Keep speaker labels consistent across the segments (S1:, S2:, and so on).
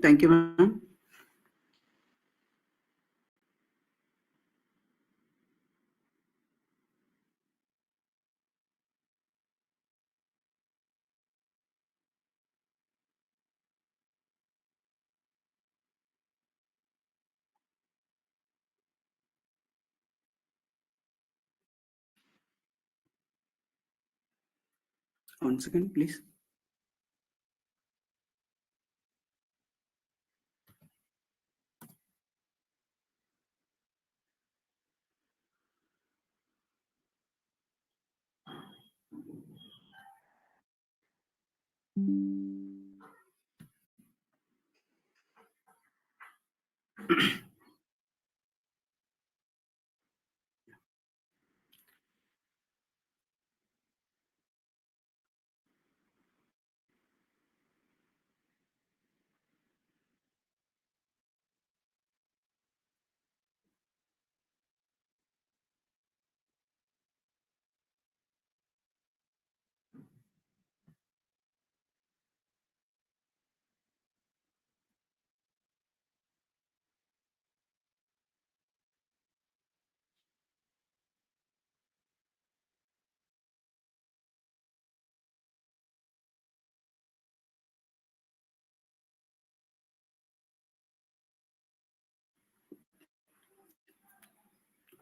S1: Thank you, ma'am. One second, please.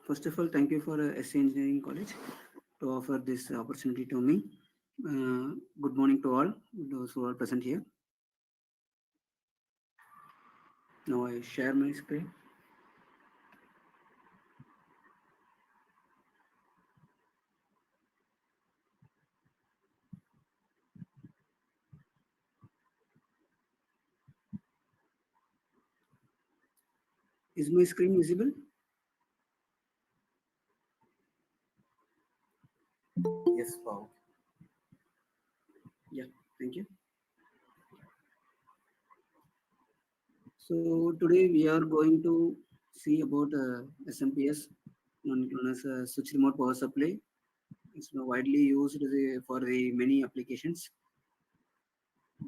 S1: First of all, thank you for SC Engineering College to offer this opportunity to me. Good morning to all those who are present here. Now I share my screen. Is my screen visible?
S2: Yes, wow.
S1: Yeah, thank you. So today we are going to see about SMPS, known as switch remote power supply. It's now widely used for the many applications.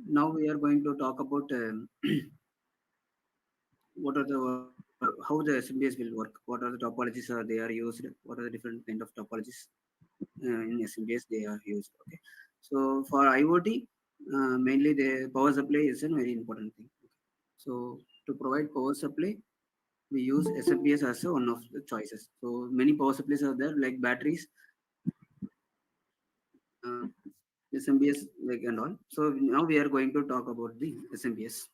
S1: Now we are going to talk about what are the how the SMPS will work. What are the topologies they are used? What are the different kind of topologies in SMPS they are used? Okay. So for IoT, mainly the power supply is a very important thing. So to provide power supply, we use SMPS as one of the choices. So many power supplies are there, like batteries, uh, SMPS, like and all. So now we are going to talk about the SMPS.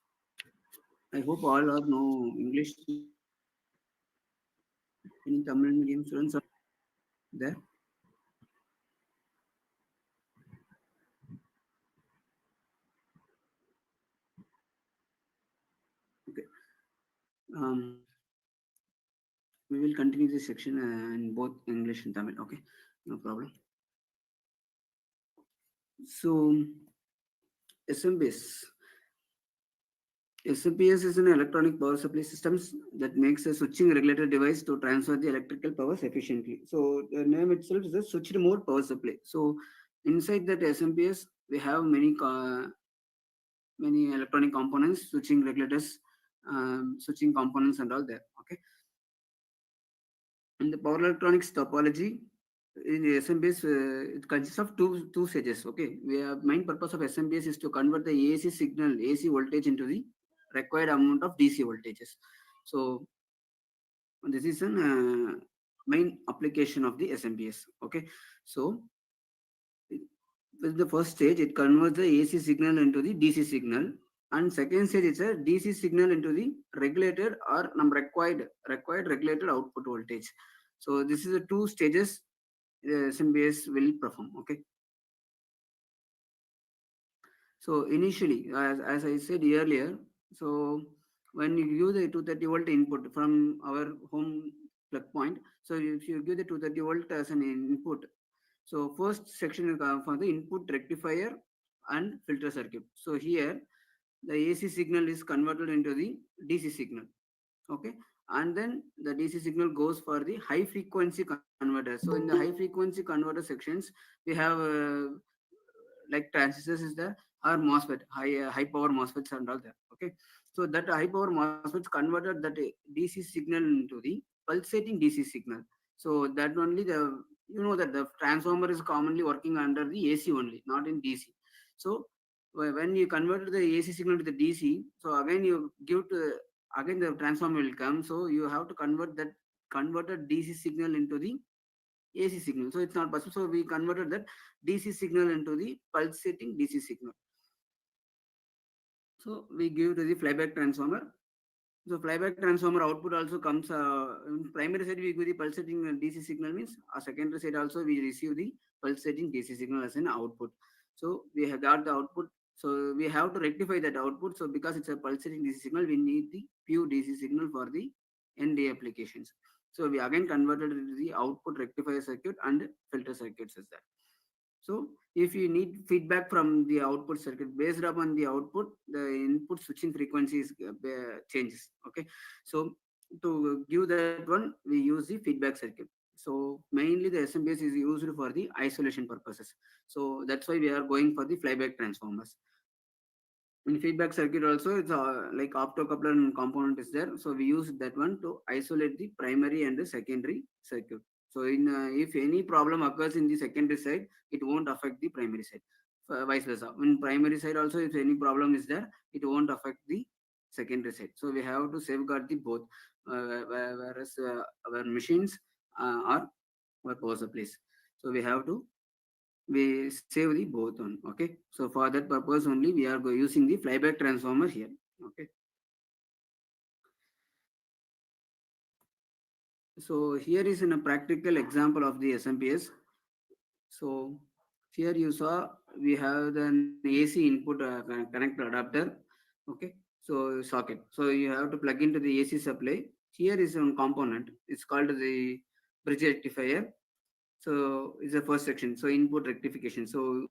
S1: I hope all are know English. Any Tamil medium students are there? Okay. Um, we will continue this section in both English and Tamil. Okay, no problem. So SMPS. SMPS is an electronic power supply systems that makes a switching regulator device to transfer the electrical powers efficiently. So the name itself is a switch remote power supply. So inside that SMPS, we have many electronic components, switching regulators, switching components, and all that. Okay. In the power electronics topology, in the SMPS, it consists of two stages. Okay, we have main purpose of SMPS is to convert the AC signal, AC voltage into the required amount of DC voltages. So this is an main application of the SMPS. Okay, so With the first stage, it converts the AC signal into the DC signal, and second stage is a DC signal into the regulated or required regulated output voltage. So this is the two stages SMBS will perform. Okay. So initially, as I said earlier, so when you use the 230-volt input from our home plug point, so if you give the 230-volt as an input, so first section is for the input rectifier and filter circuit. So here the AC signal is converted into the DC signal. Okay, and then the DC signal goes for the high frequency converter. So in the high frequency converter sections, we have like transistors is there or MOSFET, high power MOSFETs and all that. Okay, so that high power MOSFETs converted that DC signal into the pulsating DC signal. So that only the, you know that the transformer is commonly working under the AC only, not in DC. So when you converted the AC signal to the DC, so again you give to, again the transformer will come. So you have to convert that converted DC signal into the AC signal. So it's not possible. So we converted that DC signal into the pulsating DC signal. So we give to the flyback transformer. So flyback transformer output also comes, in primary side we give the pulsating DC signal means, a secondary side also we receive the pulsating DC signal as an output. So we have got the output. So we have to rectify that output. So because it's a pulsating DC signal, we need the pure DC signal for the ND applications. So we again converted it to the output rectifier circuit and filter circuits as that. So if you need feedback from the output circuit, based upon the output, the input switching frequencies changes. Okay, so to give that one, we use the feedback circuit. So mainly the SMBS is used for the isolation purposes. So that's why we are going for the flyback transformers. In feedback circuit also, it's like optocoupler and component is there. So we use that one to isolate the primary and the secondary circuit. So in if any problem occurs in the secondary side, it won't affect the primary side. Vice versa. In primary side also, if any problem is there, it won't affect the secondary side. So we have to safeguard the both. Whereas our machines are our power supplies. So we save the both on. Okay, so for that purpose only we are using the flyback transformer here. Okay, so here is in a practical example of the SMPS. So here you saw we have an AC input connector adapter. Okay, so socket, so you have to plug into the AC supply. Here is one component, it's called the bridge rectifier. So it's the first section, so input rectification. So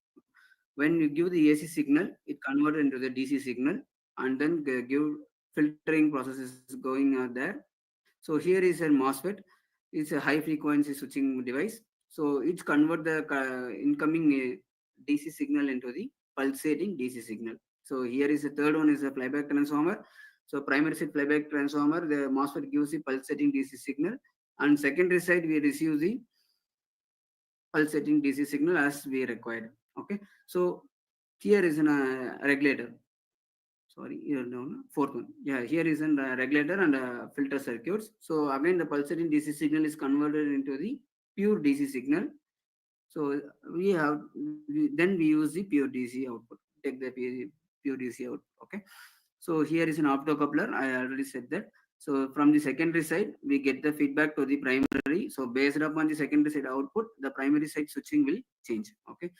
S1: when you give the AC signal, it converted into the DC signal, and then give filtering process is going there. So here is a MOSFET. It's a high frequency switching device. So it's convert the incoming DC signal into the pulsating DC signal. So here is the third one is a flyback transformer. So primary side flyback transformer, the MOSFET gives the pulsating DC signal, and secondary side we receive the pulsating DC signal as we required. Okay, so here is a regulator. Sorry, here no, fourth one. Yeah, here is a regulator and filter circuits. So again, the pulsating DC signal is converted into the pure DC signal. So then we use the pure DC output. Take the pure DC out. Okay. So here is an optocoupler. I already said that. So from the secondary side, we get the feedback to the primary. So based upon the secondary side output, the primary side switching will change. Okay,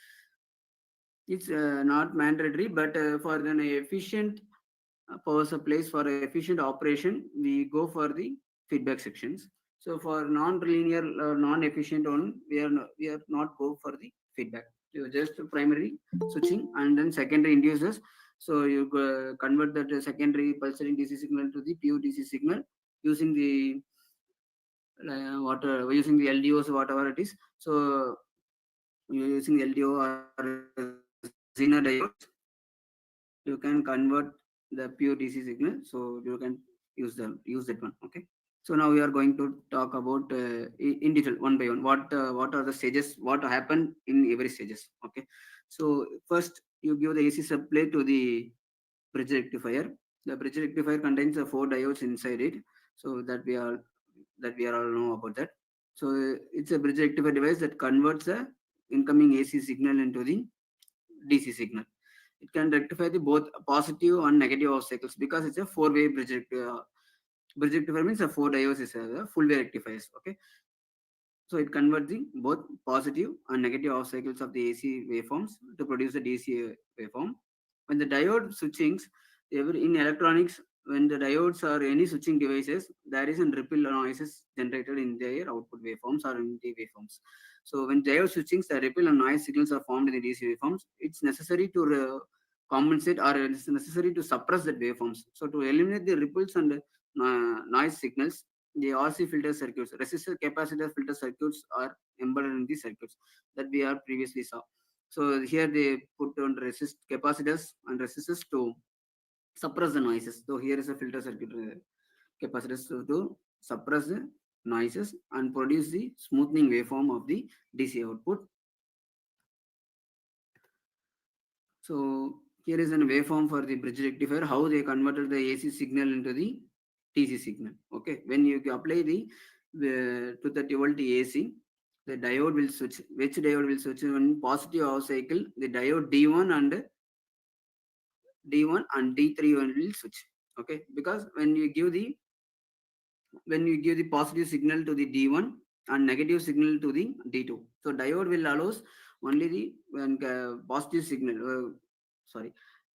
S1: it's not mandatory, but for an efficient power supplies, for efficient operation, we go for the feedback sections. So for non-linear non-efficient one, we are not go for the feedback. You just primary switching and then secondary inducers. So you convert that secondary pulsating DC signal to the pure DC signal using the using the LDOs, whatever it is. So using LDO or Zener diodes, you can convert the pure DC signal. So you can use that one. Okay. So now we are going to talk about in detail one by one. What are the stages? What happened in every stages? Okay. So first you give the AC supply to the bridge rectifier. The bridge rectifier contains four diodes inside it. So that we are all know about that. So it's a bridge rectifier device that converts the incoming AC signal into the DC signal. It can rectify the both positive and negative of cycles because it's a four-way bridge rectifier means a four diodes is a full way rectifiers. Okay, so it converts the both positive and negative off cycles of the AC waveforms to produce the DC waveform. When the diode switchings, in electronics, when the diodes or any switching devices, there is a ripple noises generated in their output waveforms or in the waveforms. So when diode switchings, the ripple and noise signals are formed in the DC waveforms. It's necessary to compensate or it's necessary to suppress the waveforms. So to eliminate the ripples and noise signals, the RC filter circuits, resistor capacitor filter circuits are embedded in the circuits that we are previously saw. So here they put on resist capacitors and resistors to suppress the noises. So here is a filter circuit capacitors to suppress the noises and produce the smoothing waveform of the DC output. So here is a waveform for the bridge rectifier, how they converted the AC signal into the DC signal. Okay, when you apply the 230 volt AC, the diode will switch. Which diode will switch? When positive off cycle, the diode D1 and D3 will switch. Okay, because when you give the positive signal to the D1 and negative signal to the D2, so diode will allows only the when positive signal. Sorry,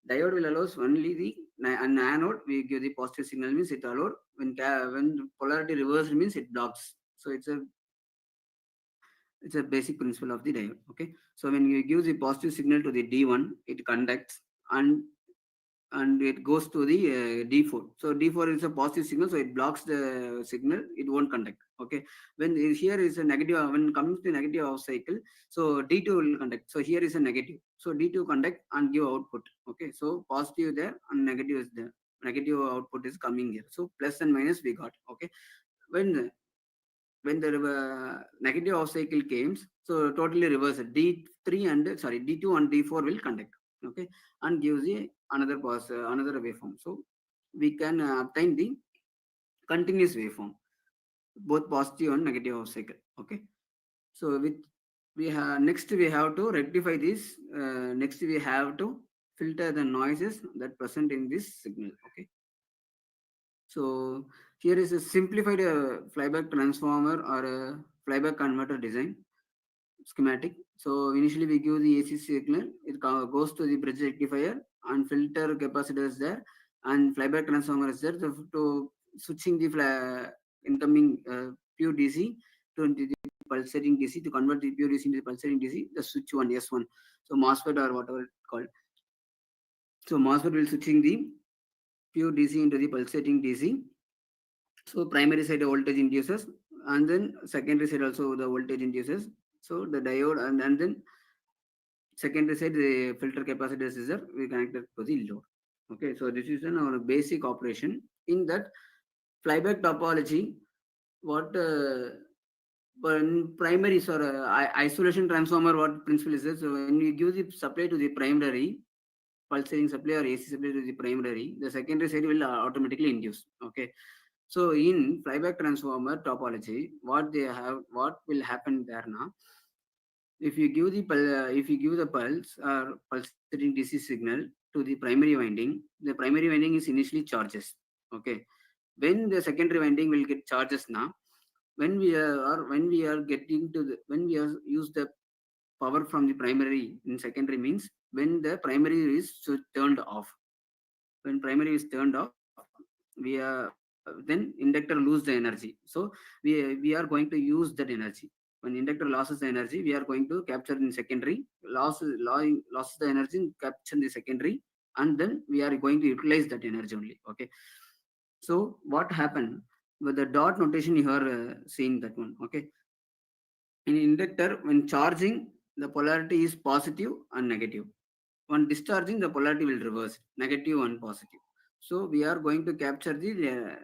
S1: diode will allows only the and anode. We give the positive signal means it allowed when polarity reversed means it blocks. So it's a basic principle of the diode. Okay, so when you give the positive signal to the D1, it conducts and it goes to the D4. So D4 is a positive signal, so it blocks the signal. It won't conduct. Okay. Here is a negative, when it comes to negative off cycle, so D2 will conduct. So here is a negative. So D2 conduct and give output. Okay. So positive there and negative is there. Negative output is coming here. So plus and minus we got. Okay. When when the negative off cycle came, so totally reverse D3 and sorry D2 and D4 will conduct. Okay, and gives the another waveform. So we can obtain the continuous waveform, both positive and negative off cycle. Okay, so with we have next we have to rectify this. Next we have to filter the noises that present in this signal. Okay, so here is a simplified flyback transformer or a flyback converter design schematic. So initially we give the AC signal, it goes to the bridge rectifier and filter capacitors there, and flyback transformer is there to switching the incoming pure DC to into the pulsating DC to convert the pure DC into the pulsating DC. The switch one S1, so MOSFET or whatever it's called. So MOSFET will switching the pure DC into the pulsating DC. So primary side voltage induces, and then secondary side also the voltage induces. So the diode and then secondary side the filter capacitors is there, we connected to the load. Okay, so this is our basic operation. In that flyback topology, what when primaries or isolation transformer, what principle is this? So when we give the supply to the primary, pulsating supply or AC supply to the primary, the secondary side will automatically induce. Okay, so in flyback transformer topology, what will happen there now? If you give the pulse or pulsating DC signal to the primary winding, the primary winding is initially charges. Okay, when the secondary winding will get charges now, when we are getting to the when we are use the power from the primary in secondary means when the primary is turned off. When primary is turned off, we are then inductor lose the energy. So we are going to use that energy. When inductor loses the energy, we are going to capture in secondary, losses the energy, capture in the secondary, and then we are going to utilize that energy only. Okay, so what happened with the dot notation, you are seeing that one. Okay, in inductor when charging, the polarity is positive and negative. On discharging, the polarity will reverse, negative and positive. So we are going to capture the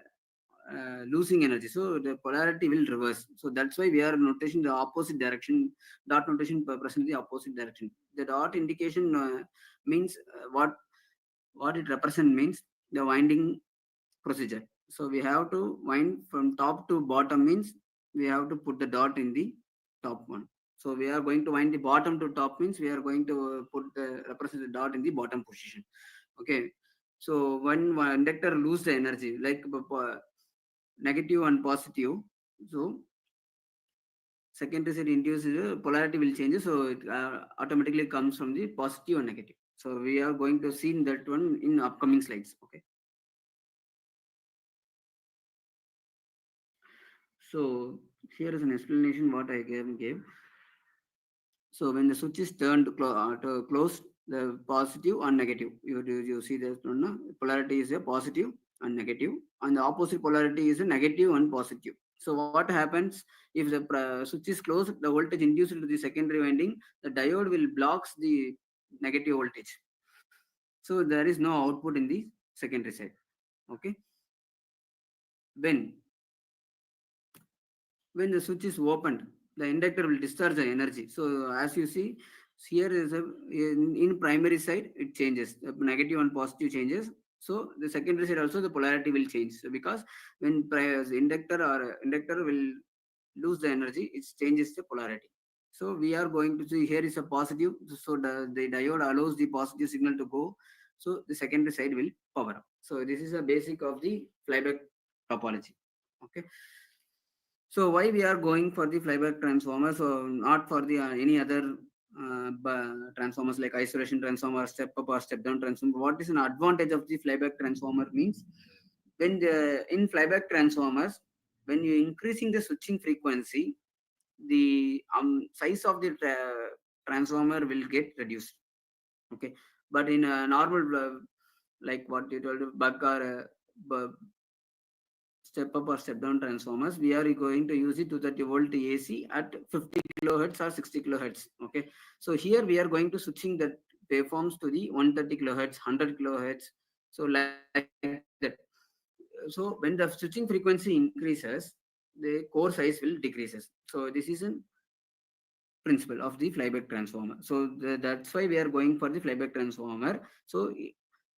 S1: losing energy. So the polarity will reverse. So that's why we are notation the opposite direction. Dot notation present the opposite direction. The dot indication means what it represent means the winding procedure. So we have to wind from top to bottom means we have to put the dot in the top one. So we are going to wind the bottom to top means we are going to put the represent the dot in the bottom position. Okay. So when one inductor lose the energy like negative and positive, so secondary side induces polarity will change, so it automatically comes from the positive and negative. So we are going to see that one in upcoming slides. Okay. So here is an explanation what I gave. So when the switch is turned to closed, the positive and negative. You see that one, no? Polarity is a positive and negative, and the opposite polarity is a negative and positive. So what happens if the switch is closed? The voltage induced to the secondary winding, the diode will blocks the negative voltage. So there is no output in the secondary side. Okay. When when the switch is opened, the inductor will discharge the energy. So as you see, here is in primary side it changes, the negative and positive changes. So the secondary side also the polarity will change. So because when inductor will lose the energy, it changes the polarity. So we are going to see here is a positive. So the diode allows the positive signal to go. So the secondary side will power up. So this is a basic of the flyback topology. Okay. So why we are going for the flyback transformer? So not for the any other transformers like isolation transformer, step up or step down transformer. What is an advantage of the flyback transformer means when the in flyback transformers, when you increasing the switching frequency, the size of the transformer will get reduced. Okay, but in a normal like what you told buck or step up or step down transformers, we are going to use it 230-volt AC at 50 kilohertz or 60 kilohertz. Okay, so here we are going to switching the waveforms to the 130 kilohertz, 100 kilohertz. So like that. So when the switching frequency increases, the core size will decreases. So this is an principle of the flyback transformer. So that's why we are going for the flyback transformer. So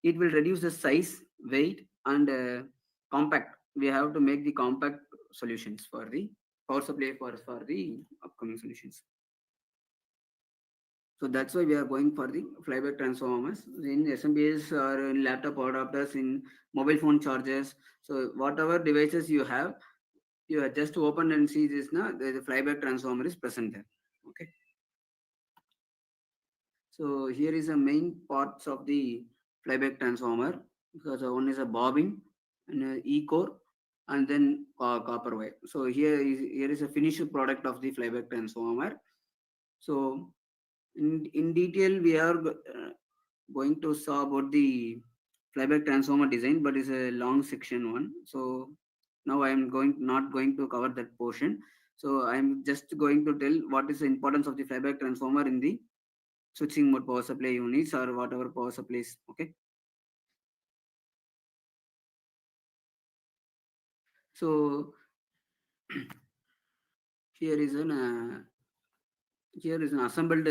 S1: it will reduce the size, weight, and compact. We have to make the compact solutions for the power supply for the upcoming solutions. So that's why we are going for the flyback transformers in SMBs or in laptop adapters, in mobile phone chargers. So whatever devices you have, you have just open and see this now. The flyback transformer is present there. Okay. So here is the main parts of the flyback transformer because one is a bobbin and a e-core and then copper wire. So here is a finished product of the flyback transformer. So in detail we are going to saw about the flyback transformer design, but it's a long section one. So now I am going not going to cover that portion. So I am just going to tell what is the importance of the flyback transformer in the switching mode power supply units or whatever power supplies. Okay. So here is an here is an assembled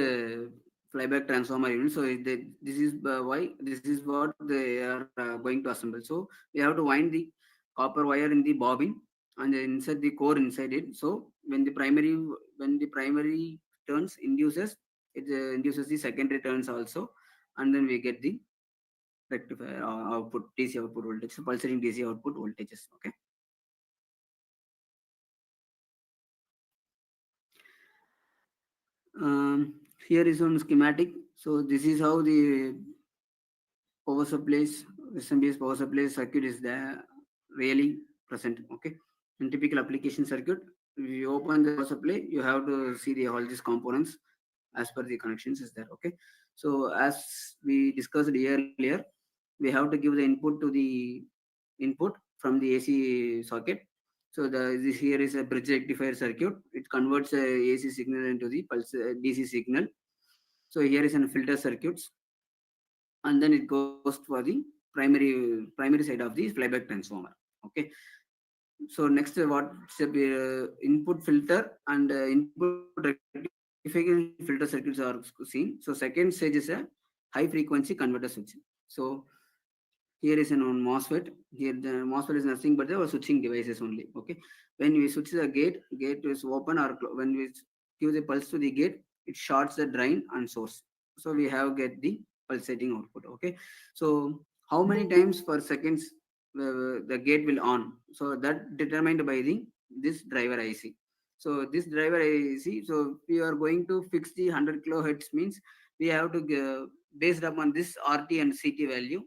S1: flyback transformer unit. So this is why this is what they are going to assemble. So we have to wind the copper wire in the bobbin and then insert the core inside it. So when the primary turns induces, it induces the secondary turns also, and then we get the rectifier output DC output voltage, so pulsating DC output voltages. Okay. Here is one schematic. So this is how the power supplies, SMBS power supply circuit is there really present. Okay. In typical application circuit, if you open the power supply, you have to see all these components as per the connections is there. Okay. So as we discussed earlier, we have to give the input to the input from the AC socket. So this here is a bridge rectifier circuit. It converts a AC signal into the pulse DC signal. So here is an filter circuits, and then it goes for the primary side of the flyback transformer. Okay. So next, what step input filter and input rectification filter circuits are seen. So second stage is a high frequency converter switch. So here is an on MOSFET. Here the MOSFET is nothing but the switching devices only. Okay. When we switch the gate is open or when we give the pulse to the gate, it shorts the drain and source. So we have get the pulsating output. Okay. So how many times per seconds the gate will on? So that determined by the this driver IC. So this driver IC. So we are going to fix the 100 kilohertz means we have to based upon this RT and CT value,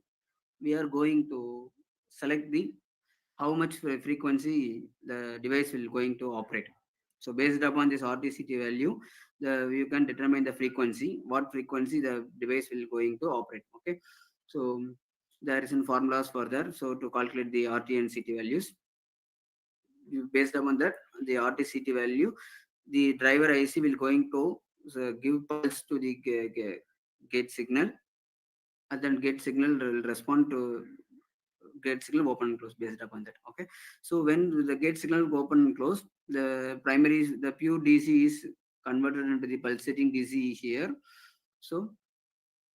S1: we are going to select the how much frequency the device will going to operate. So based upon this RTCT value, you can determine the frequency, what frequency the device will going to operate. Okay, so there is in formulas for that. So to calculate the RT and CT values, based upon that the RTCT value, the driver IC will going to give pulse to the gate signal, and then gate signal will respond to gate signal open and close based upon that. Okay, so when the gate signal open and close, the primary the pure DC is converted into the pulsating DC here. So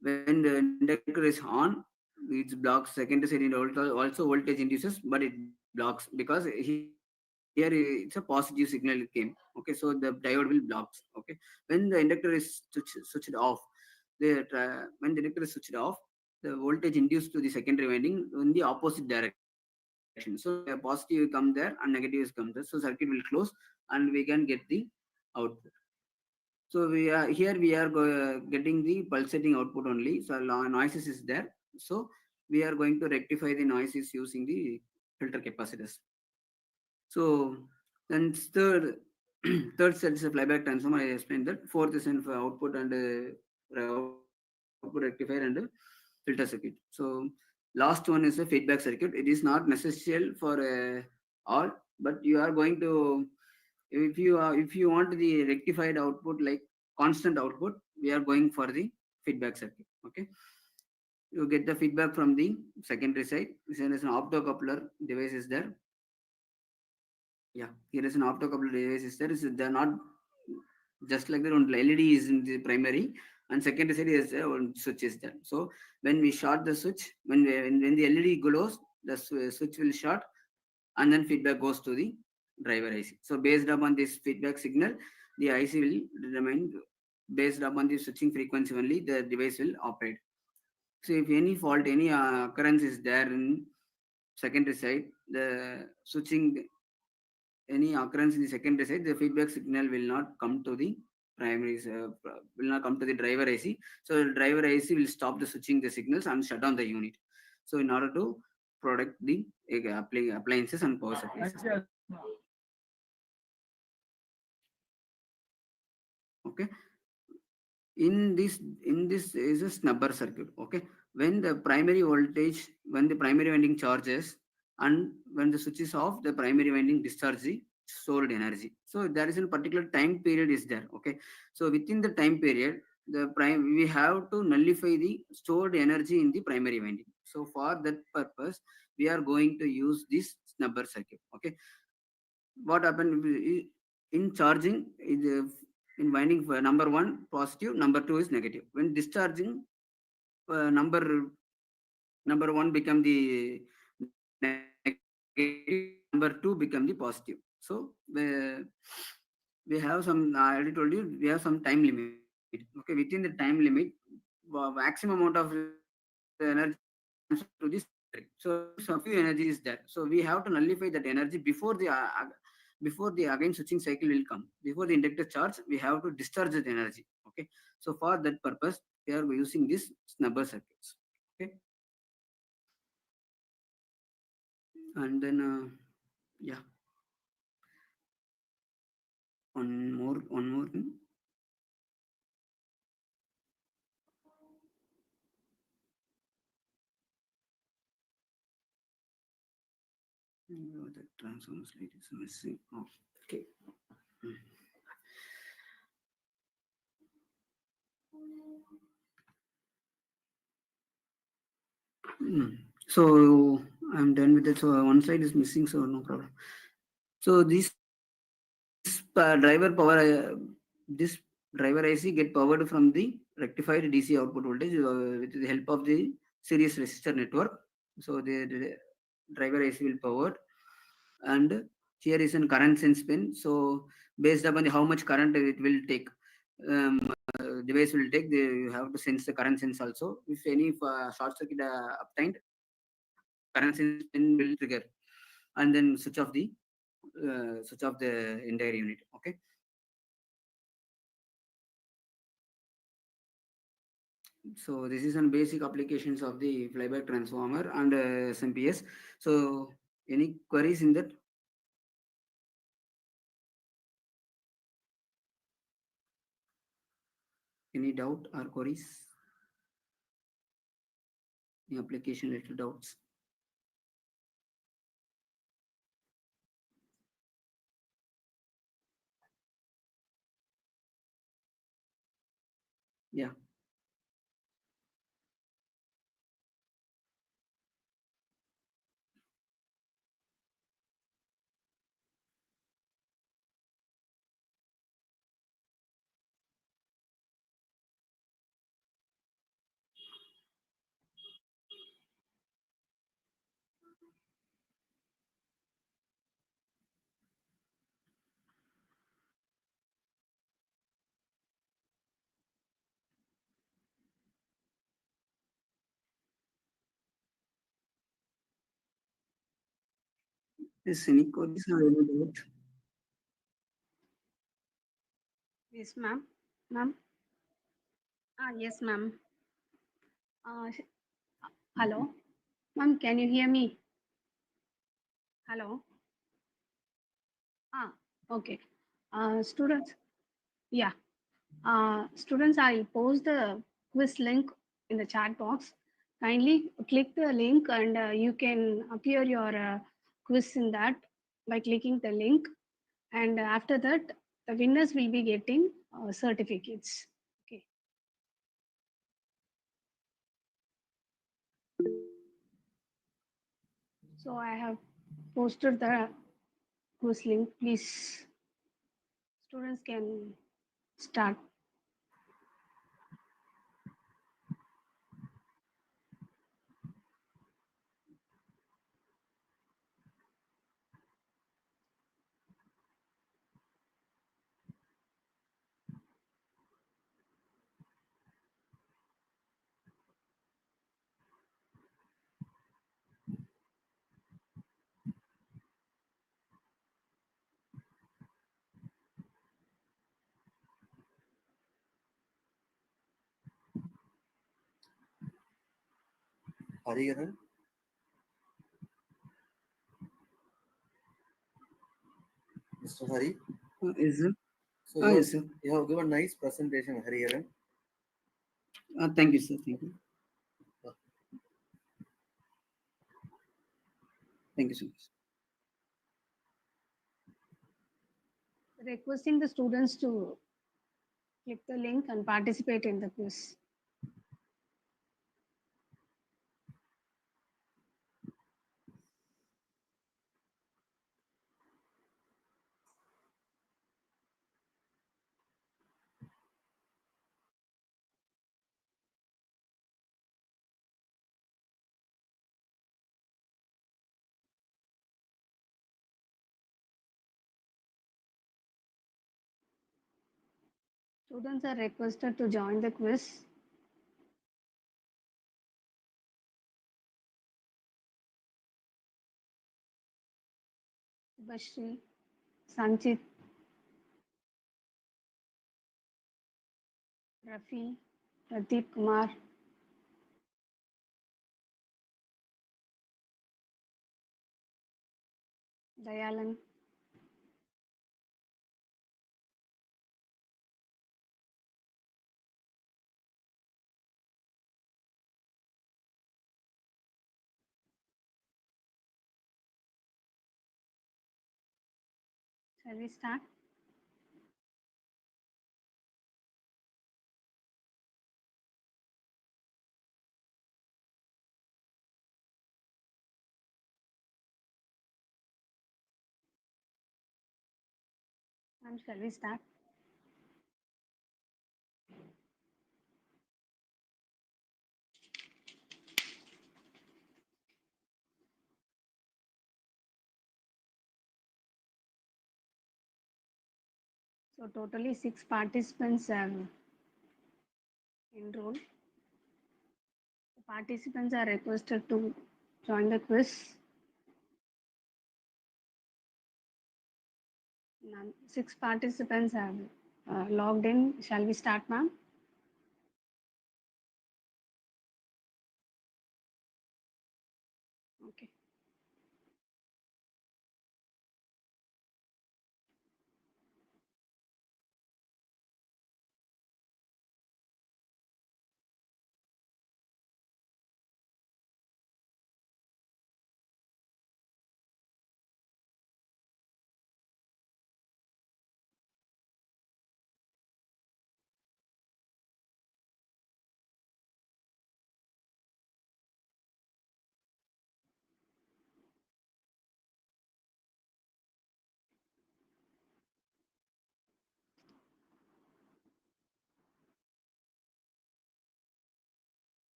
S1: when the inductor is on, it blocks secondary side, and also voltage induces, but it blocks because here it's a positive signal came. Okay, so the diode will blocks. Okay, when the inductor is switched off, when the inductor is switched off, the voltage induced to the secondary winding in the opposite direction. So when the positive come there and negative is come there, so circuit will close and we can get the output. So we are getting the pulsating output only. So noises is there. So we are going to rectify the noises using the filter capacitors. So then third third set is a flyback transform. I explained that. Fourth is in for output and output rectifier and filter circuit. So last one is a feedback circuit. It is not necessary for all, but you are going to, if you want the rectified output like constant output, we are going for the feedback circuit. Okay, you get the feedback from the secondary side. There is an optocoupler device is there. Yeah, here is an optocoupler device is there. They're not just like that. Only LED is in the primary, and secondary side is one switch is there. So when we short the switch, when the LED glows, the switch will short, and then feedback goes to the driver IC. So based upon this feedback signal, the IC will remain based upon the switching frequency only. The device will operate. So if any fault, any occurrence is there in secondary side, the switching any occurrence in the secondary side, the feedback signal will not come to the primary, will not come to the driver IC. So the driver IC will stop the switching the signals and shut down the unit. So in order to protect the appliances and power supplies. Okay, in this is a snubber circuit. Okay, when the primary voltage, when the primary winding charges, and when the switch is off, the primary winding discharge the stored energy. So there is a particular time period is there. Okay, so within the time period, the prime we have to nullify the stored energy in the primary winding. So for that purpose, we are going to use this snubber circuit. Okay, what happened in charging is in winding for number one positive, number two is negative. When discharging, number one become the negative, number two become the positive. So we have some, I already told you, we have some time limit. Okay, within the time limit, maximum amount of energy will transfer to the secondary. So some few energy is there. So we have to nullify that energy before the again switching cycle will come. Before the inductor charge, we have to discharge that energy. Okay, so for that purpose, we are using this snubber circuits. Okay, and then yeah, one more thing. The transformer slide is missing. Oh, okay. Hmm. So I'm done with it. So one slide is missing, so no problem. So this this driver IC get powered from the rectified DC output voltage with the help of the series resistor network. So the driver IC will powered, and here is an current sense pin. So based upon how much current it will take. Device will take. You have to sense the current sense also. If any short circuit obtained, current sense pin will trigger, and then switch off the entire unit. Okay. So this is some basic applications of the flyback transformer and SMPS. So any queries in that? Any doubt or queries? Any application related doubts? Yeah. Is any queries or any doubt?
S3: Yes, ma'am. Ma'am. Yes, ma'am. Uh, sh- Hello. Ma'am, can you hear me? Hello. Ah, okay. Students, yeah. Students, I'll post the quiz link in the chat box. Kindly click the link and you can appear your quiz in that by clicking the link. And after that, the winners will be getting certificates. Okay. So I have posted the quiz link. Please, students can start.
S2: Hariharan, Mr. Hari.
S1: Yes, sir.
S2: So
S1: Yes, sir.
S2: you have given nice presentation, Hariharan.
S1: Thank you, sir. Thank you. Thank you so much.
S3: Requesting the students to click the link and participate in the quiz. Students are requested to join the quiz. Subhashri, Sanchit, Rafi, Pradeep Kumar, Dayalan, shall we start? And shall we start? So totally 6 participants have enrolled. Participants are requested to join the quiz. 6 participants have logged in. Shall we start, ma'am? Okay.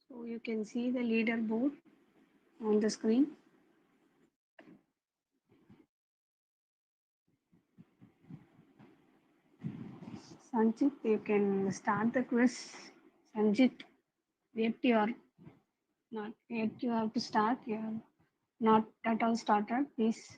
S3: So you can see the leaderboard on the screen. Sanjit, you can start the quiz. Sanjit, yet you are not yet you have to start. You are not at all started. Please.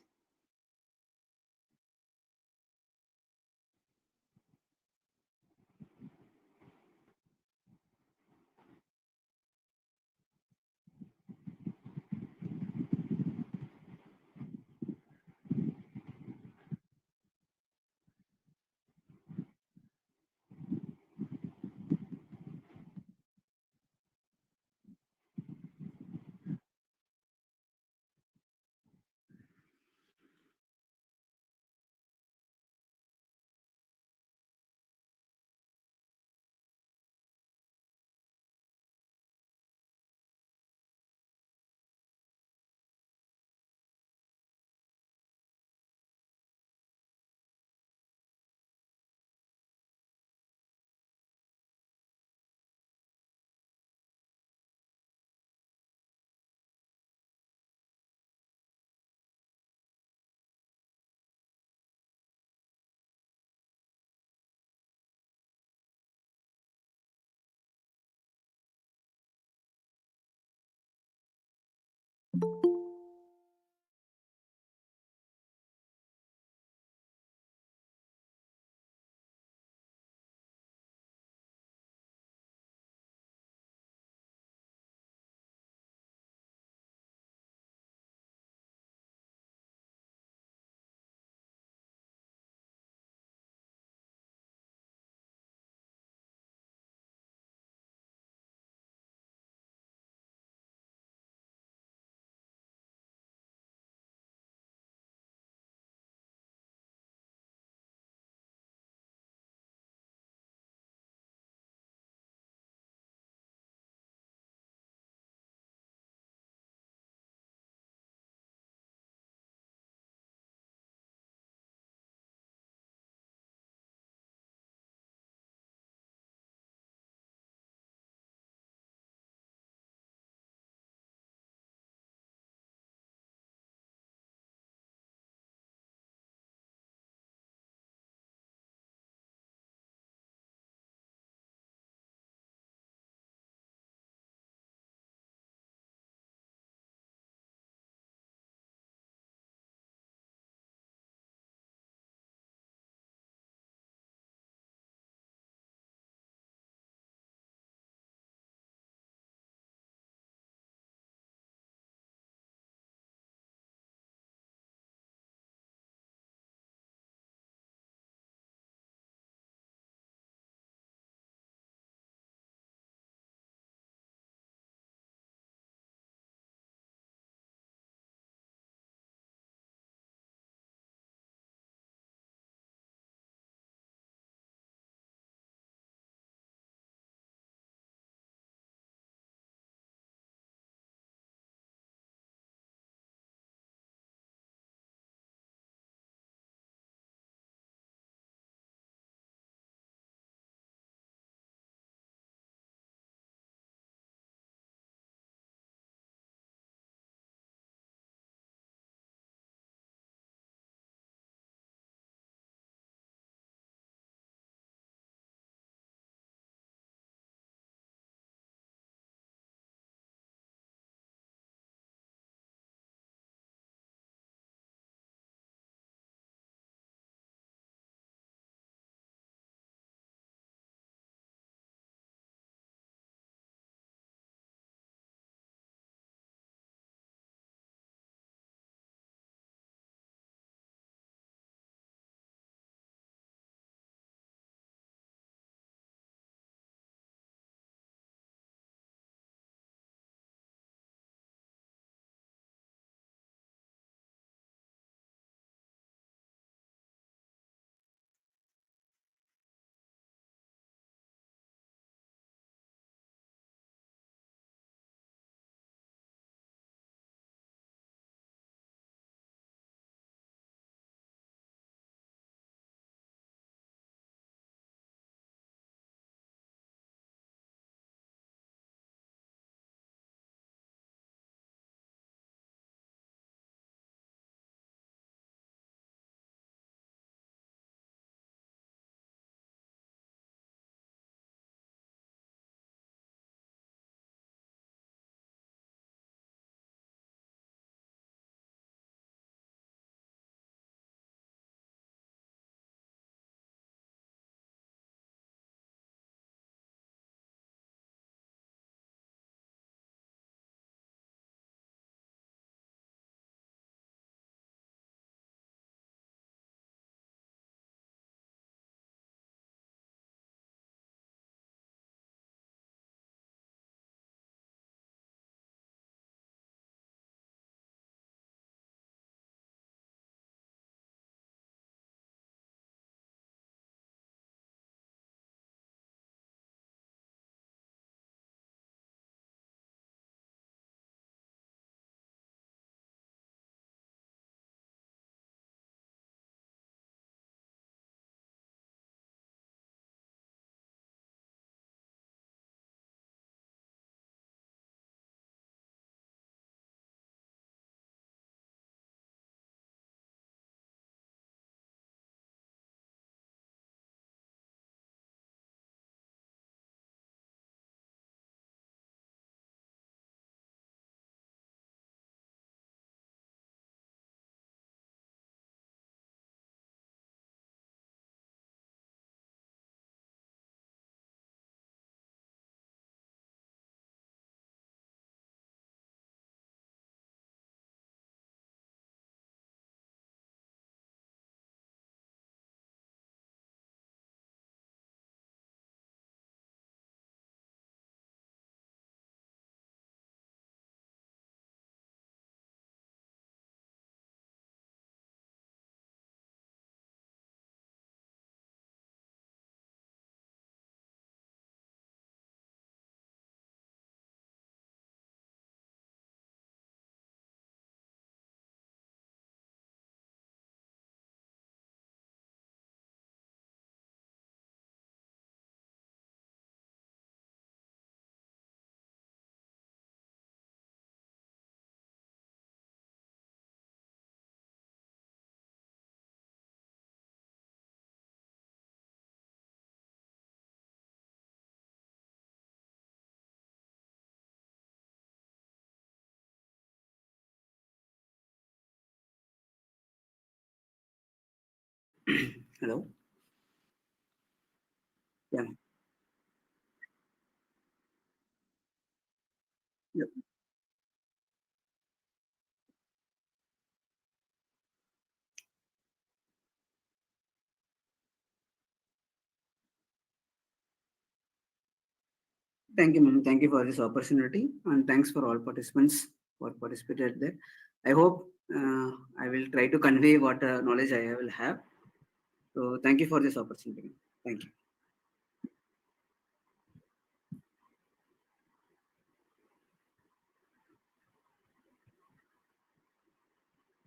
S1: Hello. Yeah. Yep. Thank you, ma'am. Thank you for this opportunity, and thanks for all participants for participated there. I hope I will try to convey what knowledge I will have. So thank you for this opportunity. Thank you.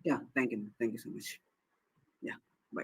S1: Yeah. Thank you, ma'am. Thank you so much. Yeah. Bye.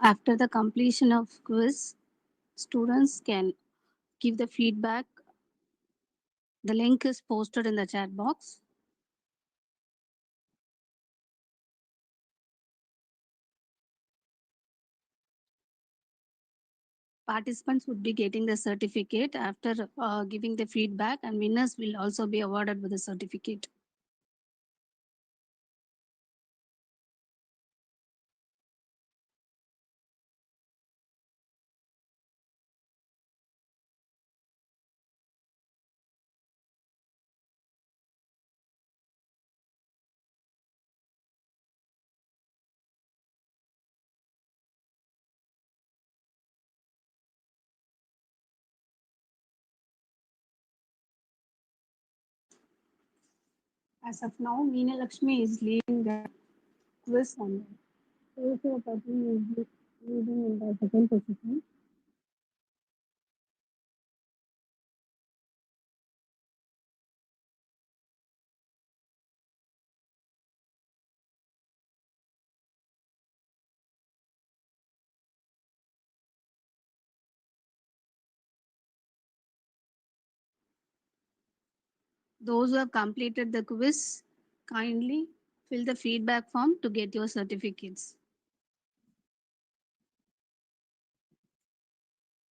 S3: After the completion of quiz, students can give the feedback. The link is posted in the chat box. Participants would be getting the certificate after giving the feedback, and winners will also be awarded with a certificate. As of now, Meena Lakshmi is leading the quiz and also person is leading in the second position. Those who have completed the quiz, kindly fill the feedback form to get your certificates.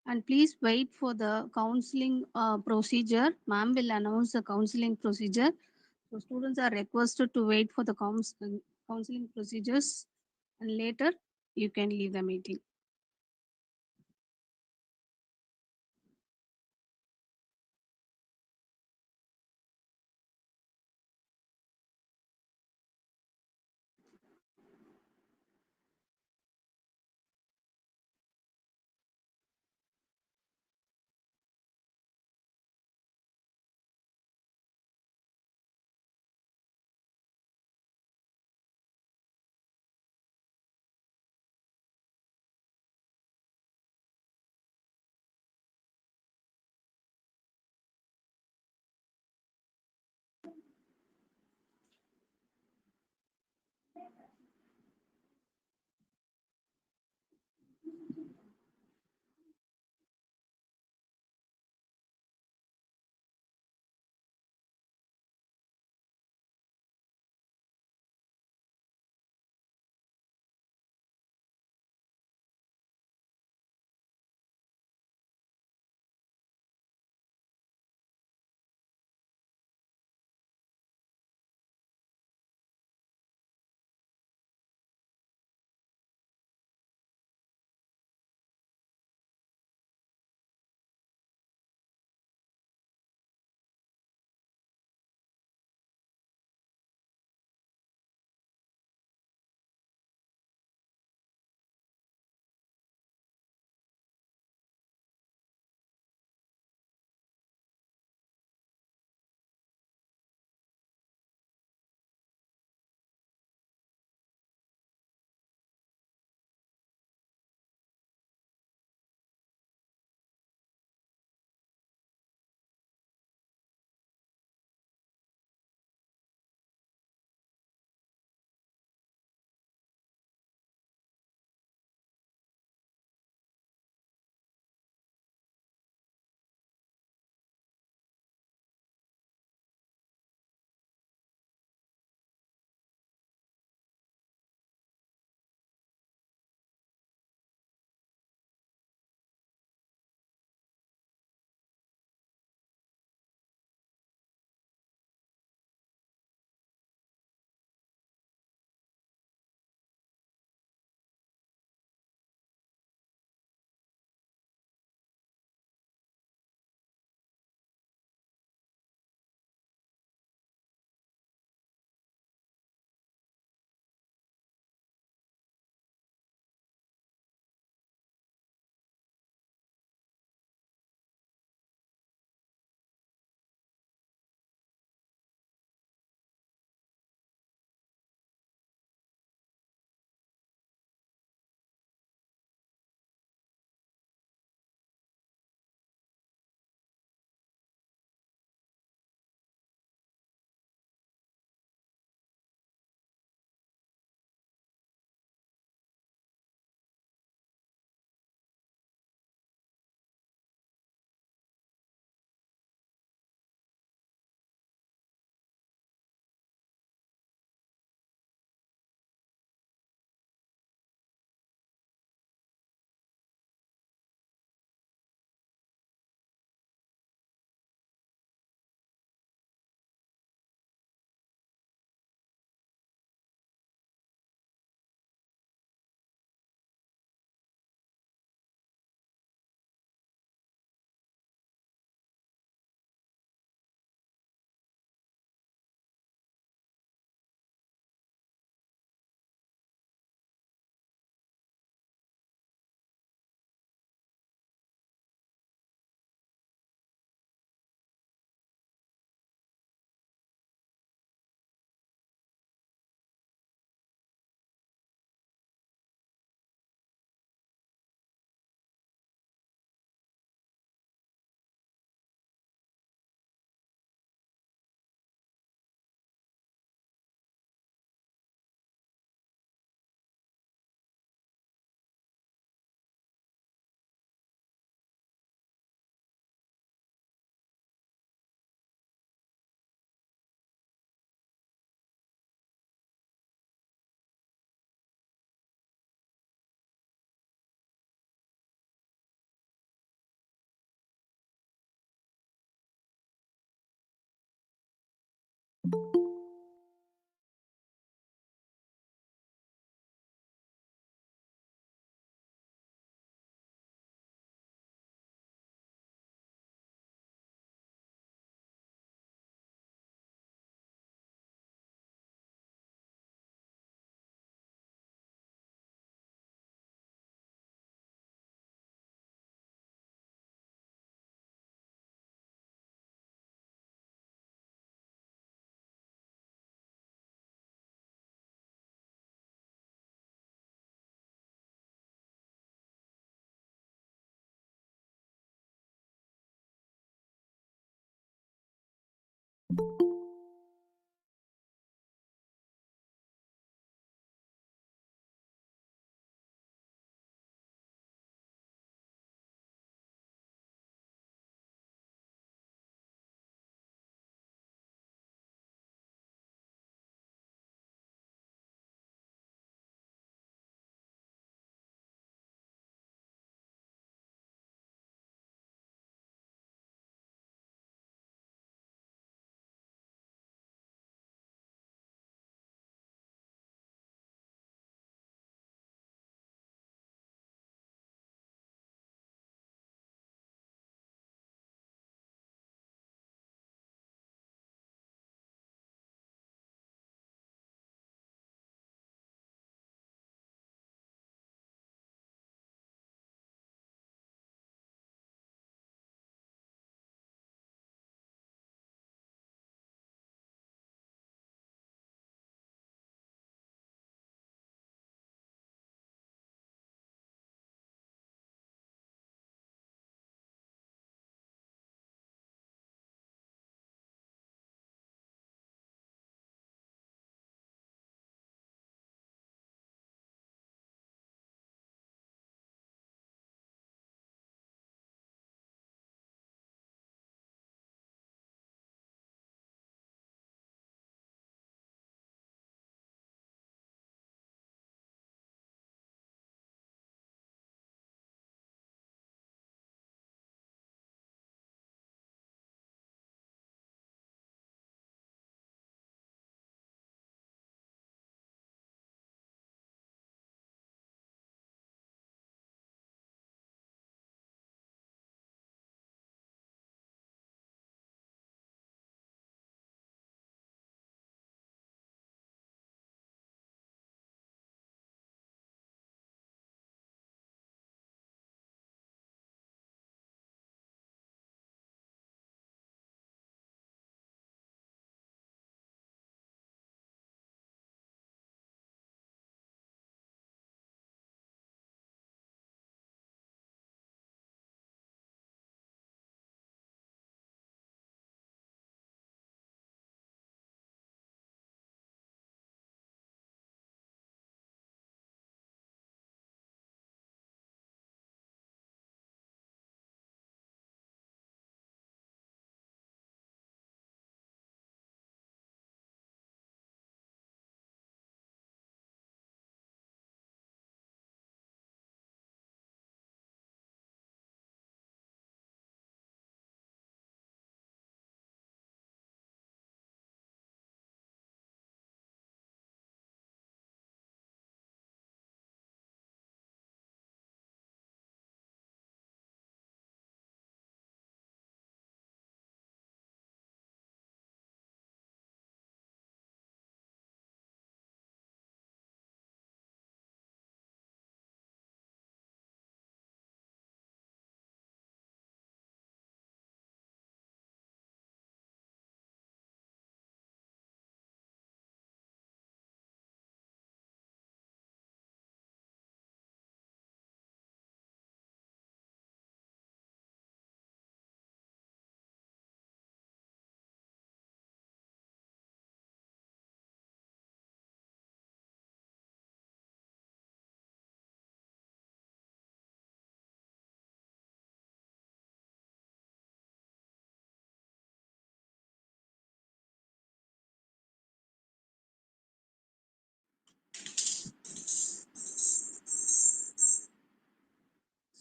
S3: And please wait for the counseling procedure. Ma'am will announce the counseling procedure. So students are requested to wait for the counseling procedures and later you can leave the meeting.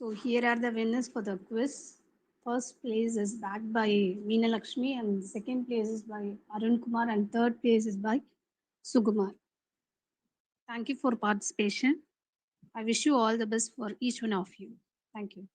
S3: So here are the winners for the quiz. First place is backed by Meena Lakshmi, and second place is by Arun Kumar, and third place is by Sugumar. Thank you for participation. I wish you all the best for each one of you. Thank you.